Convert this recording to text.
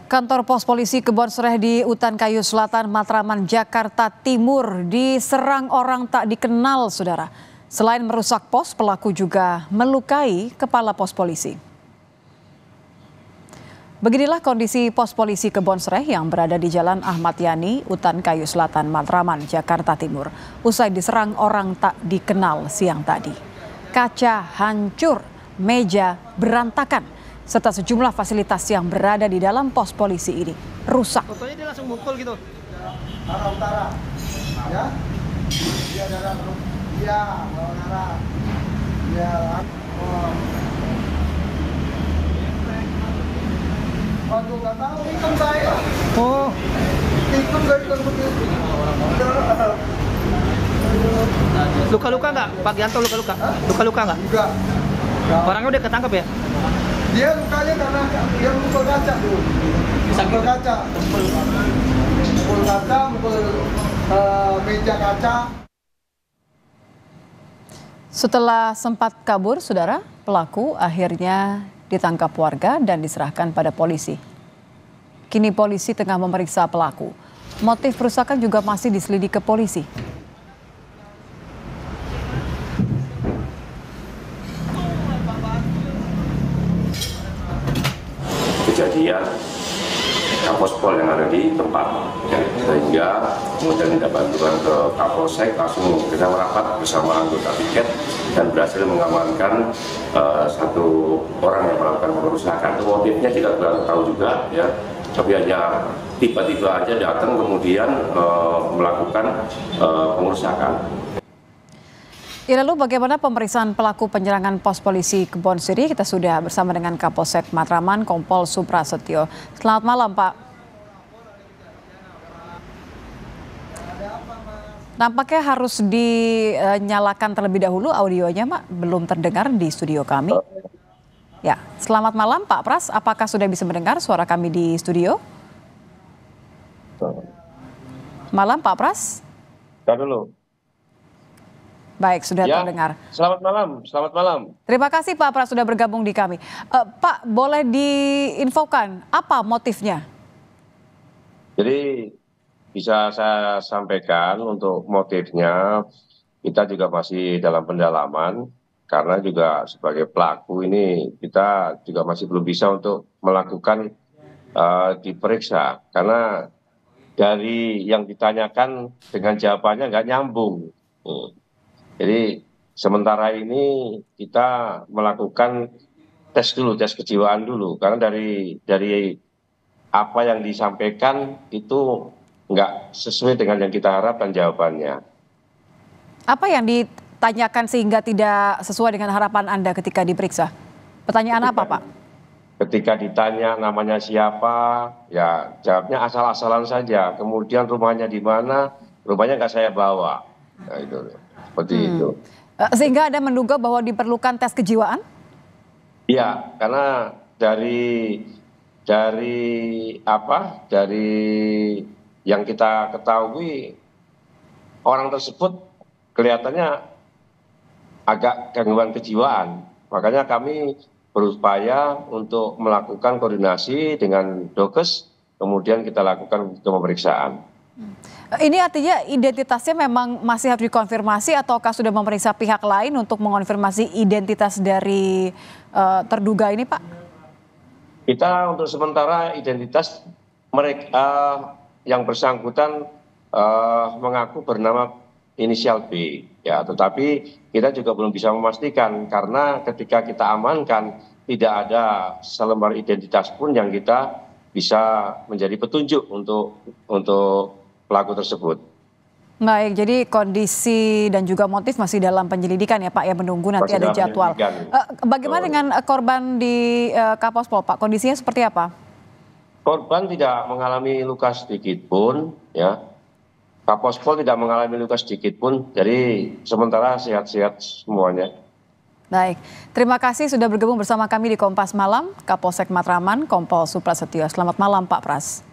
Kantor Pos Polisi Kebonsereh di Utan Kayu Selatan, Matraman, Jakarta Timur diserang orang tak dikenal, saudara. Selain merusak pos, pelaku juga melukai kepala pos polisi. Beginilah kondisi pos polisi Kebonsereh yang berada di Jalan Ahmad Yani, Utan Kayu Selatan, Matraman, Jakarta Timur. Usai diserang orang tak dikenal siang tadi. Kaca hancur, meja berantakan, serta sejumlah fasilitas yang berada di dalam pos polisi ini rusak. Fotonya dia langsung mukul gitu. Arah utara, ya? Dia darah, dia lawan arah, dia Waduh, nggak tahu ikut saya. Oh, Ikut nggak ikut begitu. luka-luka nggak? Pak Gianto luka-luka? Luka-luka nggak? Enggak. Orangnya udah ketangkep ya? Dia lukanya karena dia mukul kaca dulu. Mukul kaca, mukul meja kaca. Setelah sempat kabur, saudara, pelaku akhirnya ditangkap warga dan diserahkan pada polisi. Kini polisi tengah memeriksa pelaku. Motif perusakan juga masih diselidiki polisi. Kejadian Kapospol yang ada di tempat, ya, sehingga kemudian kita bantuan ke Kapolsek, langsung kita merapat bersama anggota piket dan berhasil mengamankan satu orang yang melakukan pengerusakan. Motifnya tidak terlalu tahu juga, ya, tapi hanya tiba-tiba aja datang kemudian melakukan pengerusakan. Ya, lalu bagaimana pemeriksaan pelaku penyerangan pos polisi Kebonsereh? Kita sudah bersama dengan Kapolsek Matraman, Kompol Suprasetyo. Selamat malam, Pak. Nampaknya harus dinyalakan terlebih dahulu audionya, Pak. Belum terdengar di studio kami. Ya, selamat malam, Pak Pras. Apakah sudah bisa mendengar suara kami di studio? Malam, Pak Pras. Kita dulu. Baik, sudah Ya, terdengar. Selamat malam, selamat malam. Terima kasih Pak Pras sudah bergabung di kami. Pak, boleh diinfokan apa motifnya? Jadi bisa saya sampaikan untuk motifnya, kita juga masih dalam pendalaman, karena juga sebagai pelaku ini kita juga masih belum bisa untuk melakukan diperiksa, karena dari yang ditanyakan dengan jawabannya nggak nyambung. Jadi sementara ini kita melakukan tes dulu, tes kejiwaan dulu, karena dari apa yang disampaikan itu nggak sesuai dengan yang kita harapkan jawabannya. Apa yang ditanyakan sehingga tidak sesuai dengan harapan Anda ketika diperiksa? Pertanyaan apa, Pak? Ketika ditanya namanya siapa, ya jawabnya asal-asalan saja. Kemudian rumahnya di mana, rumahnya nggak saya bawa. Nah, itu seperti itu. Sehingga Anda menduga bahwa diperlukan tes kejiwaan? Iya, karena dari yang kita ketahui, orang tersebut kelihatannya agak gangguan kejiwaan. Makanya kami berupaya untuk melakukan koordinasi dengan Dokes, kemudian kita lakukan pemeriksaan. Ini artinya identitasnya memang masih harus dikonfirmasi ataukah sudah memeriksa pihak lain untuk mengonfirmasi identitas dari terduga ini, Pak? Kita untuk sementara identitas mereka yang bersangkutan mengaku bernama inisial B, ya, tetapi kita juga belum bisa memastikan karena ketika kita amankan tidak ada selembar identitas pun yang kita bisa menjadi petunjuk untuk pelaku tersebut. Baik, jadi kondisi dan juga motif masih dalam penyelidikan ya Pak, ya, menunggu nanti ada jadwal. Bagaimana dengan korban di Kapospol, Pak? Kondisinya seperti apa? Korban tidak mengalami luka sedikit pun, ya. Kapospol tidak mengalami luka sedikit pun, jadi sementara sehat-sehat semuanya. Baik, terima kasih sudah bergabung bersama kami di Kompas Malam, Kapolsek Matraman, Kompol Suprasetyo. Selamat malam Pak Pras.